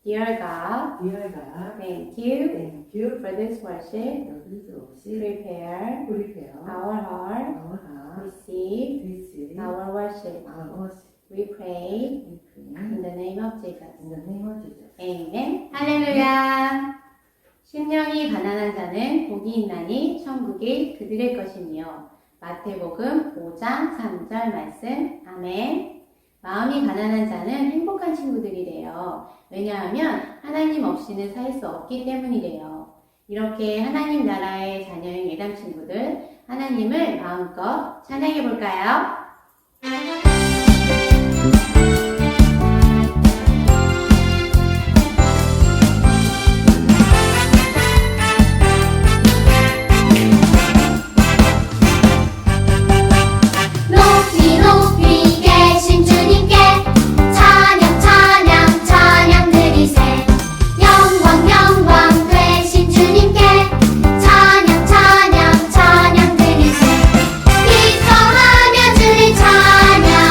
Dear God, Dear God, thank you thank you for this worship. for this worship. Prepare Prepare our heart, our heart. receive Receive our worship. our worship. We pray We pray in the name of Jesus. in the name of Jesus. 아멘. 할렐루야. 심령이 가난한 자는 복이 있나니 천국이 그들의 것이며. 마태복음 5장 3절 말씀. 아멘. 마음이 가난한 자는 행복한 친구들이래요. 왜냐하면 하나님 없이는 살 수 없기 때문이래요. 이렇게 하나님 나라의 자녀인 예담 친구들, 하나님을 마음껏 찬양해 볼까요? 높이 높이 계신 주님께 찬양 찬양 찬양 드리세. 영광 영광 되신 주님께 찬양 찬양 찬양 드리세. 기뻐하며 주를 찬양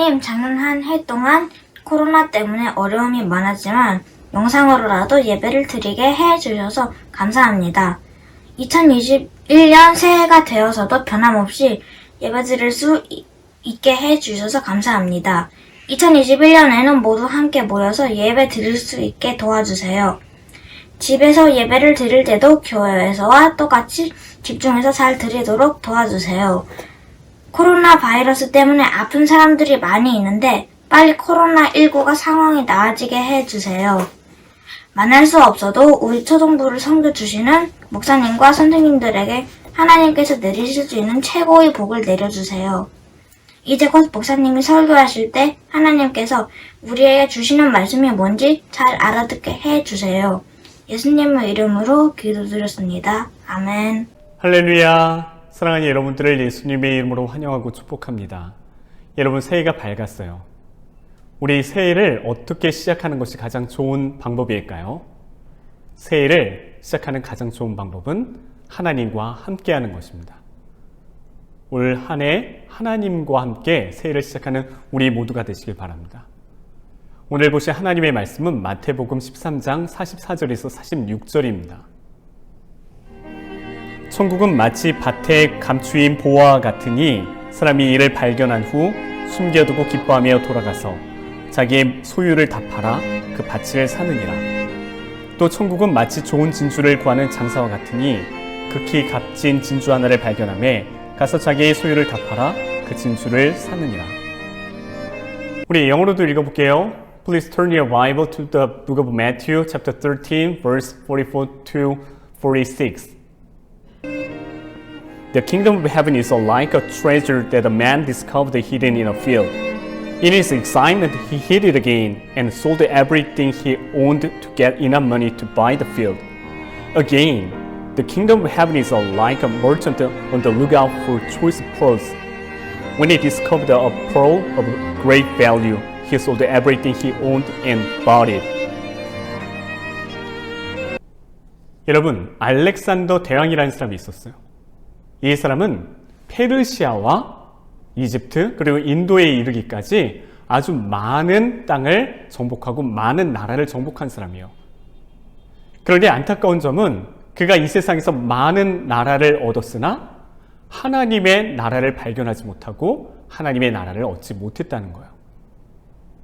하나님, 작년 한 해 동안 코로나 때문에 어려움이 많았지만 영상으로라도 예배를 드리게 해주셔서 감사합니다. 2021년 새해가 되어서도 변함없이 예배 드릴 수 있게 해주셔서 감사합니다. 2021년에는 모두 함께 모여서 예배 드릴 수 있게 도와주세요. 집에서 예배를 드릴 때도 교회에서와 똑같이 집중해서 잘 드리도록 도와주세요. 코로나 바이러스 때문에 아픈 사람들이 많이 있는데 빨리 코로나19가 상황이 나아지게 해주세요. 만날 수 없어도 우리 초등부를 섬겨주시는 목사님과 선생님들에게 하나님께서 내리실 수 있는 최고의 복을 내려주세요. 이제 곧 목사님이 설교하실 때 하나님께서 우리에게 주시는 말씀이 뭔지 잘 알아듣게 해주세요. 예수님의 이름으로 기도드렸습니다. 아멘. 할렐루야. 사랑하는 여러분들을 예수님의 이름으로 환영하고 축복합니다. 여러분, 새해가 밝았어요. 우리 새해를 어떻게 시작하는 것이 가장 좋은 방법일까요? 새해를 시작하는 가장 좋은 방법은 하나님과 함께하는 것입니다. 올 한 해 하나님과 함께 새해를 시작하는 우리 모두가 되시길 바랍니다. 오늘 보실 하나님의 말씀은 마태복음 13장 44절에서 46절입니다. 천국은 마치 밭에 감추인 보화와 같으니 사람이 이를 발견한 후 숨겨두고 기뻐하며 돌아가서 자기의 소유를 다 팔아 그 밭을 사느니라. 또 천국은 마치 좋은 진주를 구하는 장사와 같으니 극히 값진 진주 하나를 발견하며 가서 자기의 소유를 다 팔아 그 진주를 사느니라. 우리 영어로도 읽어볼게요. Please turn your Bible to the book of Matthew chapter 13 verse 44 to 46. The kingdom of heaven is like a treasure that a man discovered hidden in a field. In his excitement, he hid it again and sold everything he owned to get enough money to buy the field. Again, the kingdom of heaven is like a merchant on the lookout for choice pearls. When he discovered a pearl of great value, he sold everything he owned and bought it. 여러분, 알렉산더 대왕이라는 사람이 있었어요. 이 사람은 페르시아와 이집트 그리고 인도에 이르기까지 아주 많은 땅을 정복하고 많은 나라를 정복한 사람이에요. 그런데 안타까운 점은 그가 이 세상에서 많은 나라를 얻었으나 하나님의 나라를 발견하지 못하고 하나님의 나라를 얻지 못했다는 거예요.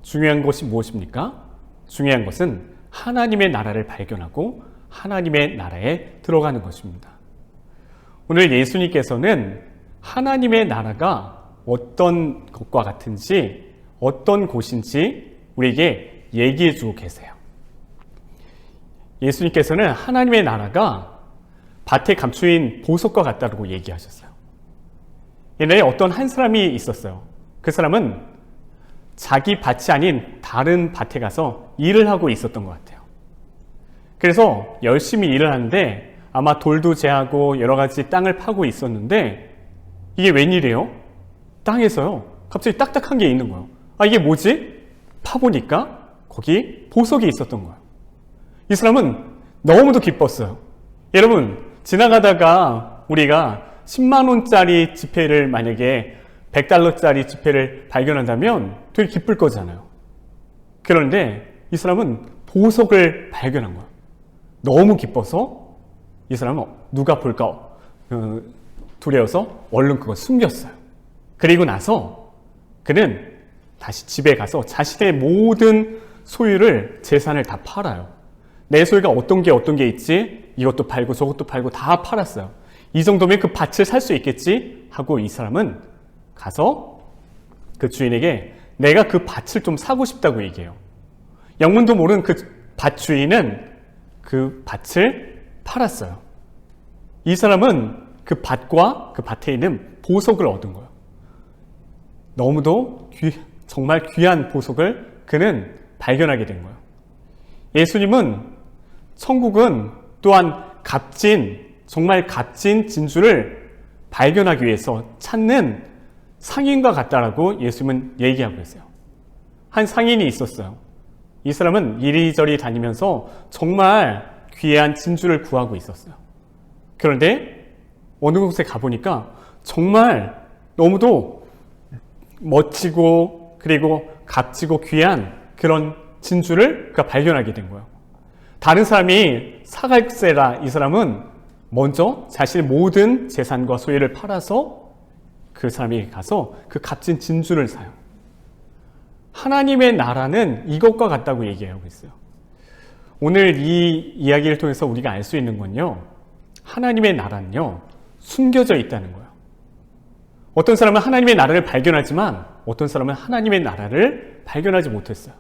중요한 것이 무엇입니까? 중요한 것은 하나님의 나라를 발견하고 하나님의 나라에 들어가는 것입니다. 오늘 예수님께서는 하나님의 나라가 어떤 것과 같은지 어떤 곳인지 우리에게 얘기해 주고 계세요. 예수님께서는 하나님의 나라가 밭에 감추인 보석과 같다고 얘기하셨어요. 옛날에 어떤 한 사람이 있었어요. 그 사람은 자기 밭이 아닌 다른 밭에 가서 일을 하고 있었던 것 같아요. 그래서 열심히 일을 하는데 아마 돌도 제하고 여러 가지 땅을 파고 있었는데 이게 웬일이에요? 땅에서요 갑자기 딱딱한 게 있는 거예요. 아, 이게 뭐지? 파보니까 거기 보석이 있었던 거예요. 이 사람은 너무도 기뻤어요. 여러분, 지나가다가 우리가 10만 원짜리 지폐를 만약에 100달러짜리 지폐를 발견한다면 되게 기쁠 거잖아요. 그런데 이 사람은 보석을 발견한 거예요. 너무 기뻐서 이 사람은 누가 볼까 두려워서 얼른 그걸 숨겼어요. 그리고 나서 그는 다시 집에 가서 자신의 모든 소유를, 재산을 다 팔아요. 내 소유가 어떤 게 있지? 이것도 팔고 저것도 팔고 다 팔았어요. 이 정도면 그 밭을 살 수 있겠지? 하고 이 사람은 가서 그 주인에게 내가 그 밭을 좀 사고 싶다고 얘기해요. 영문도 모르는 그 밭 주인은 그 밭을 팔았어요. 이 사람은 그 밭과 그 밭에 있는 보석을 얻은 거예요. 너무도 정말 귀한 보석을 그는 발견하게 된 거예요. 예수님은 천국은 또한 정말 값진 진주를 발견하기 위해서 찾는 상인과 같다라고 예수님은 얘기하고 있어요. 한 상인이 있었어요. 이 사람은 이리저리 다니면서 정말 귀한 진주를 구하고 있었어요. 그런데 어느 곳에 가보니까 정말 너무도 멋지고 그리고 값지고 귀한 그런 진주를 그가 발견하게 된 거예요. 다른 사람이 사갈세라 이 사람은 먼저 자신의 모든 재산과 소유를 팔아서 그 사람에게 가서 그 값진 진주를 사요. 하나님의 나라는 이것과 같다고 얘기하고 있어요. 오늘 이 이야기를 통해서 우리가 알 수 있는 건요, 하나님의 나라는요, 숨겨져 있다는 거예요. 어떤 사람은 하나님의 나라를 발견하지만 어떤 사람은 하나님의 나라를 발견하지 못했어요.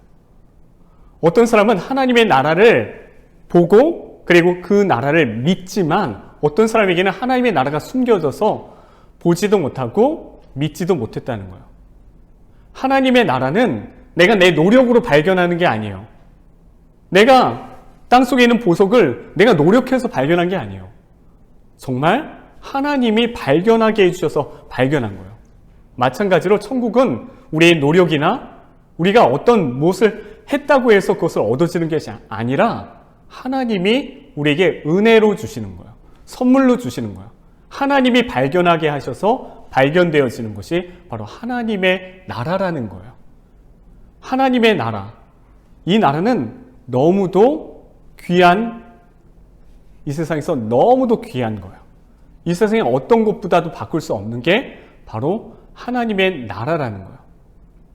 어떤 사람은 하나님의 나라를 보고 그리고 그 나라를 믿지만 어떤 사람에게는 하나님의 나라가 숨겨져서 보지도 못하고 믿지도 못했다는 거예요. 하나님의 나라는 내가 내 노력으로 발견하는 게 아니에요. 내가 땅속에 있는 보석을 내가 노력해서 발견한 게 아니에요. 정말 하나님이 발견하게 해주셔서 발견한 거예요. 마찬가지로 천국은 우리의 노력이나 우리가 어떤 무엇을 했다고 해서 그것을 얻어지는 것이 아니라 하나님이 우리에게 은혜로 주시는 거예요. 선물로 주시는 거예요. 하나님이 발견하게 하셔서 발견되어지는 것이 바로 하나님의 나라라는 거예요. 하나님의 나라. 이 나라는 너무도 귀한, 이 세상에서 너무도 귀한 거예요. 이 세상에 어떤 것보다도 바꿀 수 없는 게 바로 하나님의 나라라는 거예요.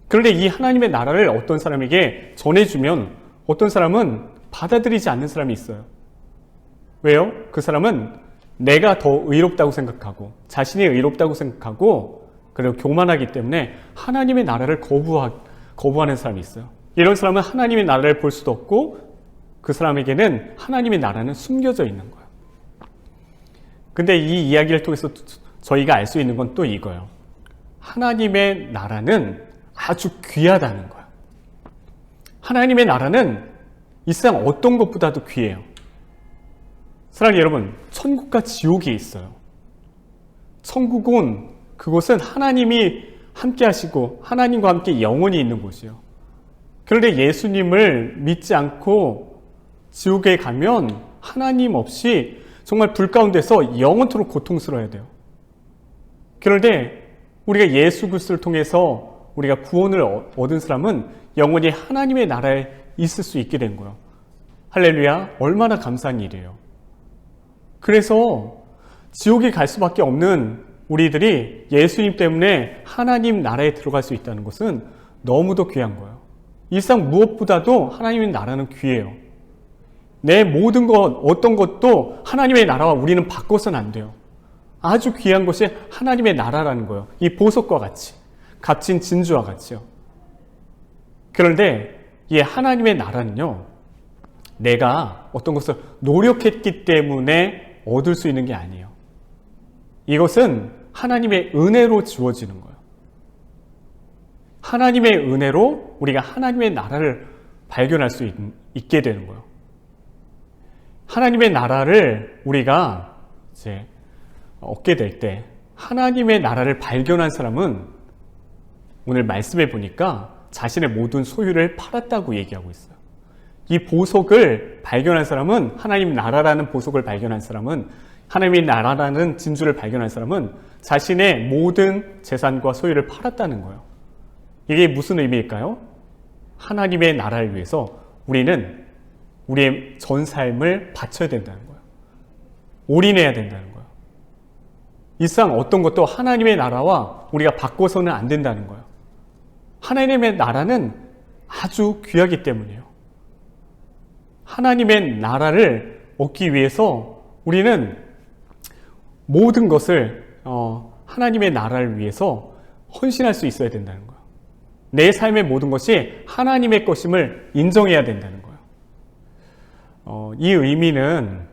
그런데 이 하나님의 나라를 어떤 사람에게 전해주면 어떤 사람은 받아들이지 않는 사람이 있어요. 왜요? 그 사람은 내가 더 의롭다고 생각하고 자신이 의롭다고 생각하고 그리고 교만하기 때문에 하나님의 나라를 거부하는 사람이 있어요. 이런 사람은 하나님의 나라를 볼 수도 없고 그 사람에게는 하나님의 나라는 숨겨져 있는 거예요. 근데 이 이야기를 통해서 저희가 알 수 있는 건 또 이거예요. 하나님의 나라는 아주 귀하다는 거예요. 하나님의 나라는 이 세상 어떤 것보다도 귀해요. 사랑하는 여러분, 천국과 지옥이 있어요. 천국은 그곳은 하나님이 함께 하시고 하나님과 함께 영원히 있는 곳이에요. 그런데 예수님을 믿지 않고 지옥에 가면 하나님 없이 정말 불 가운데서 영원토록 고통스러워야 돼요. 그런데 우리가 예수 그리스도를 통해서 우리가 구원을 얻은 사람은 영원히 하나님의 나라에 있을 수 있게 된 거예요. 할렐루야, 얼마나 감사한 일이에요. 그래서 지옥에 갈 수밖에 없는 우리들이 예수님 때문에 하나님 나라에 들어갈 수 있다는 것은 너무도 귀한 거예요. 이 세상 무엇보다도 하나님의 나라는 귀해요. 내 모든 것, 어떤 것도 하나님의 나라와 우리는 바꿔서는 안 돼요. 아주 귀한 것이 하나님의 나라라는 거예요. 이 보석과 같이, 값진 진주와 같이요. 그런데 이 하나님의 나라는요, 내가 어떤 것을 노력했기 때문에 얻을 수 있는 게 아니에요. 이것은 하나님의 은혜로 주어지는 거예요. 하나님의 은혜로 우리가 하나님의 나라를 발견할 수 있게 되는 거예요. 하나님의 나라를 우리가 이제 얻게 될 때 하나님의 나라를 발견한 사람은 오늘 말씀해 보니까 자신의 모든 소유를 팔았다고 얘기하고 있어요. 이 보석을 발견한 사람은, 하나님 나라라는 보석을 발견한 사람은, 하나님의 나라라는 진주를 발견한 사람은 자신의 모든 재산과 소유를 팔았다는 거예요. 이게 무슨 의미일까요? 하나님의 나라를 위해서 우리는 우리의 전 삶을 바쳐야 된다는 거예요. 올인해야 된다는 거예요. 이 세상 어떤 것도 하나님의 나라와 우리가 바꿔서는 안 된다는 거예요. 하나님의 나라는 아주 귀하기 때문이에요. 하나님의 나라를 얻기 위해서 우리는 모든 것을 하나님의 나라를 위해서 헌신할 수 있어야 된다는 거예요. 내 삶의 모든 것이 하나님의 것임을 인정해야 된다는 거예요. 이 의미는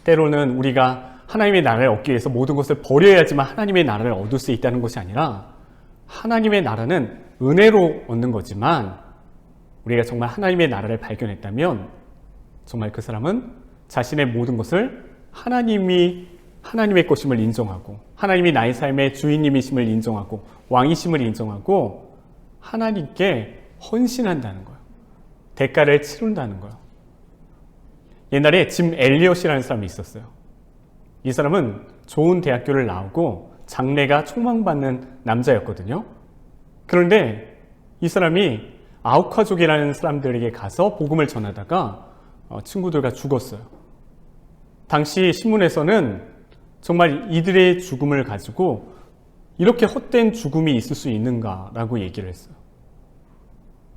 때로는 우리가 하나님의 나라를 얻기 위해서 모든 것을 버려야지만 하나님의 나라를 얻을 수 있다는 것이 아니라 하나님의 나라는 은혜로 얻는 거지만 우리가 정말 하나님의 나라를 발견했다면 정말 그 사람은 자신의 모든 것을 하나님의 것임을 인정하고 하나님이 나의 삶의 주인님이심을 인정하고 왕이심을 인정하고 하나님께 헌신한다는 거예요. 대가를 치른다는 거예요. 옛날에 짐 엘리엇이라는 사람이 있었어요. 이 사람은 좋은 대학교를 나오고 장래가 촉망받는 남자였거든요. 그런데 이 사람이 아우카족이라는 사람들에게 가서 복음을 전하다가 친구들과 죽었어요. 당시 신문에서는 정말 이들의 죽음을 가지고 이렇게 헛된 죽음이 있을 수 있는가라고 얘기를 했어요.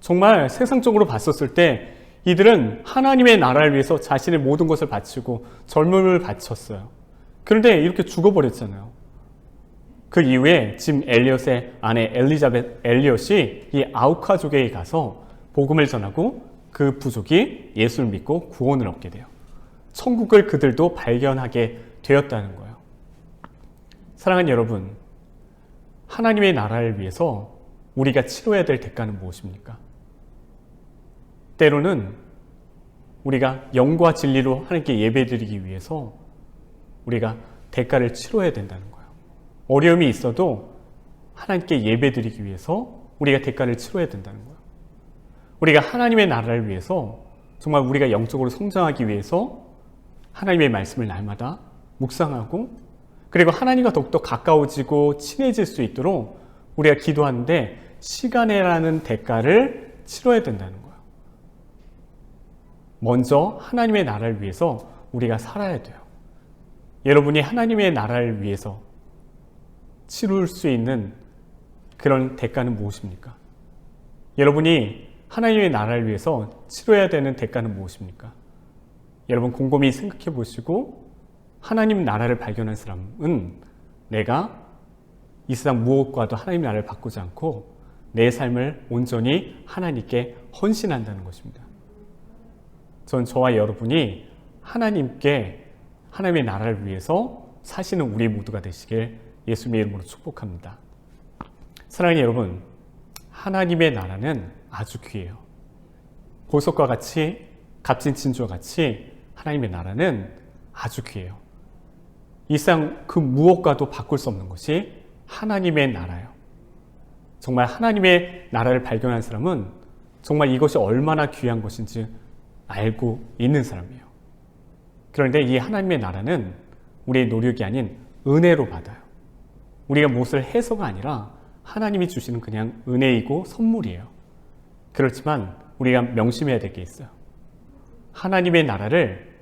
정말 세상적으로 봤었을 때 이들은 하나님의 나라를 위해서 자신의 모든 것을 바치고 젊음을 바쳤어요. 그런데 이렇게 죽어버렸잖아요. 그 이후에 짐 엘리엇의 아내 엘리자벳 엘리엇이 이 아우카족에 가서 복음을 전하고 그 부족이 예수를 믿고 구원을 얻게 돼요. 천국을 그들도 발견하게 되었다는 거예요. 사랑하는 여러분, 하나님의 나라를 위해서 우리가 치러야 될 대가는 무엇입니까? 때로는 우리가 영과 진리로 하나님께 예배드리기 위해서 우리가 대가를 치러야 된다는 거예요. 어려움이 있어도 하나님께 예배드리기 위해서 우리가 대가를 치러야 된다는 거예요. 우리가 하나님의 나라를 위해서 정말 우리가 영적으로 성장하기 위해서 하나님의 말씀을 날마다 묵상하고 그리고 하나님과 더욱더 가까워지고 친해질 수 있도록 우리가 기도하는데 시간이라는 대가를 치러야 된다는 거예요. 먼저 하나님의 나라를 위해서 우리가 살아야 돼요. 여러분이 하나님의 나라를 위해서 치룰 수 있는 그런 대가는 무엇입니까? 여러분이 하나님의 나라를 위해서 치러야 되는 대가는 무엇입니까? 여러분 곰곰이 생각해 보시고 하나님 나라를 발견한 사람은 내가 이 세상 무엇과도 하나님 나라를 바꾸지 않고 내 삶을 온전히 하나님께 헌신한다는 것입니다. 전 저와 여러분이 하나님께 하나님의 나라를 위해서 사시는 우리 모두가 되시길 예수님의 이름으로 축복합니다. 사랑하는 여러분, 하나님의 나라는 아주 귀해요. 보석과 같이 값진 진주와 같이 하나님의 나라는 아주 귀해요. 이 세상 그 무엇과도 바꿀 수 없는 것이 하나님의 나라예요. 정말 하나님의 나라를 발견한 사람은 정말 이것이 얼마나 귀한 것인지 알고 있는 사람이에요. 그런데 이 하나님의 나라는 우리의 노력이 아닌 은혜로 받아요. 우리가 무엇을 해서가 아니라 하나님이 주시는 그냥 은혜이고 선물이에요. 그렇지만 우리가 명심해야 될 게 있어요. 하나님의 나라를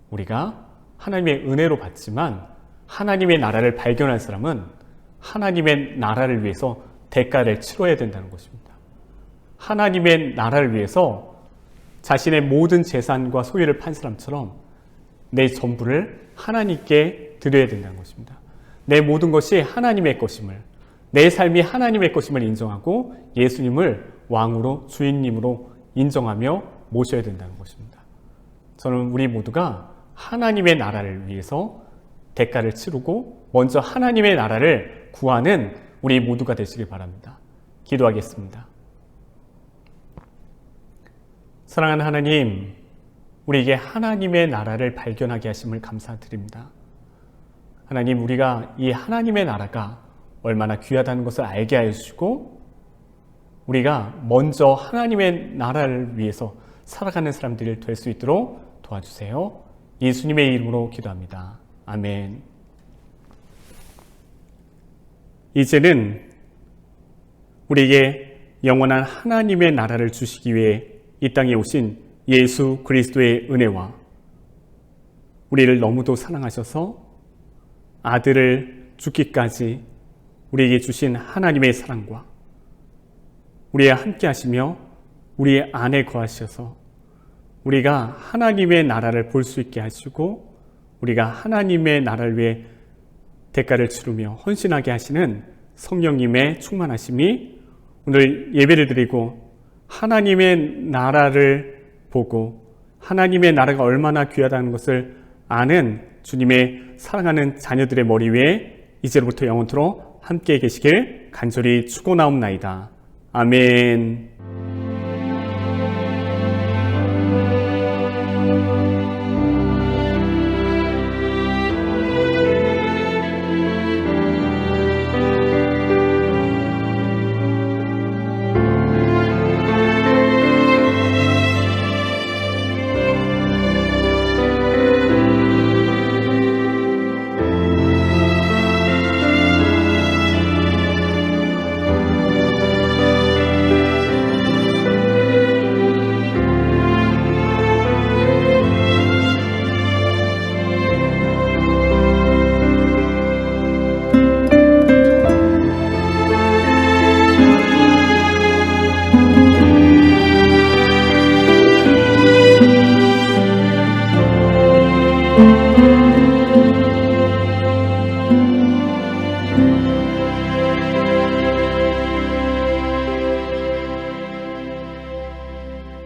우리가 하나님의 은혜로 받지만 하나님의 나라를 발견한 사람은 하나님의 나라를 위해서 대가를 치러야 된다는 것입니다. 하나님의 나라를 위해서 자신의 모든 재산과 소유를 판 사람처럼 내 전부를 하나님께 드려야 된다는 것입니다. 내 모든 것이 하나님의 것임을, 내 삶이 하나님의 것임을 인정하고 예수님을 왕으로 주인님으로 인정하며 모셔야 된다는 것입니다. 저는 우리 모두가 하나님의 나라를 위해서 대가를 치르고 먼저 하나님의 나라를 구하는 우리 모두가 되시길 바랍니다. 기도하겠습니다. 사랑하는 하나님, 우리에게 하나님의 나라를 발견하게 하심을 감사드립니다. 하나님, 우리가 이 하나님의 나라가 얼마나 귀하다는 것을 알게 하여 주시고 우리가 먼저 하나님의 나라를 위해서 살아가는 사람들이 될 수 있도록 도와주세요. 예수님의 이름으로 기도합니다. 아멘. 이제는 우리에게 영원한 하나님의 나라를 주시기 위해 이 땅에 오신 예수 그리스도의 은혜와 우리를 너무도 사랑하셔서 아들을 죽기까지 우리에게 주신 하나님의 사랑과 우리와 함께 하시며 우리 안에 거하셔서 우리가 하나님의 나라를 볼 수 있게 하시고 우리가 하나님의 나라를 위해 대가를 치르며 헌신하게 하시는 성령님의 충만하심이 오늘 예배를 드리고 하나님의 나라를 보고 하나님의 나라가 얼마나 귀하다는 것을 아는 주님의 사랑하는 자녀들의 머리 위에 이제로부터 영원토록 함께 계시길 간절히 축원하옵나이다. 아멘.